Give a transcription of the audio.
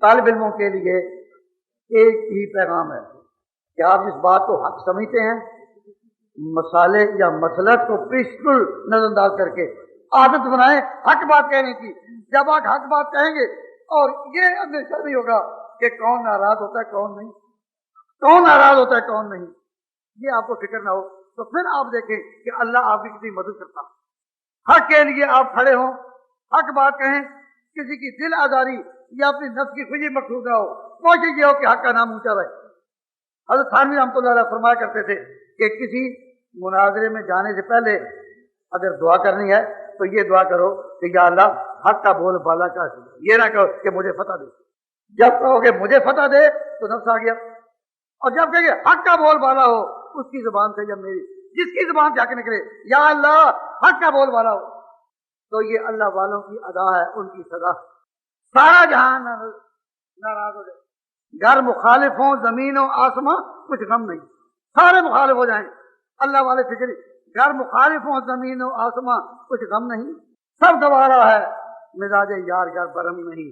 طالب علموں کے لیے ایک ہی پیغام ہے کہ آپ اس بات کو حق سمجھتے ہیں، مسالے یا مسلک کو بالکل نظر انداز کر کے عادت بنائیں حق بات کہنے کی۔ جب آپ حق بات کہیں گے اور یہ اندیشہ نہیں ہوگا کہ کون ناراض ہوتا ہے کون نہیں، کون ناراض ہوتا ہے کون نہیں، یہ آپ کو فکر نہ ہو، تو پھر آپ دیکھیں کہ اللہ آپ کی کتنی مدد کرتا۔ حق کے لیے آپ کھڑے ہوں، حق بات کہیں، کسی کی دل آزاری یا اپنی نفس کی خوشی مقصود نہ ہو، کوشش یہ ہو کہ حق کا نام اونچا رہے۔ حضرت تھانوی رحمۃ اللہ علیہ فرمایا کرتے تھے کہ کسی مناظرے میں جانے سے پہلے اگر دعا کرنی ہے تو یہ دعا کرو کہ یا اللہ حق کا بول بالا کا، یہ نہ کہو کہ مجھے فتح دے۔ جب کہو کہ مجھے فتح دے تو نفس آ گیا، اور جب کہو حق کا بول بالا ہو اس کی زبان سے، جب میری جس کی زبان سے حق نکلے یا اللہ حق کا بول بالا ہو، تو یہ اللہ والوں کی ادا ہے، ان کی سزا۔ سارا جہان ناراض ہو جائے، گھر مخالف ہوں، زمین ہو، آسمان، کچھ غم نہیں، سارے مخالف ہو جائیں، اللہ والے فکر، گھر مخالف ہوں، زمین ہو، آسمان، کچھ غم نہیں، سب گوارا ہے، مزاج یار گھر برہم نہیں۔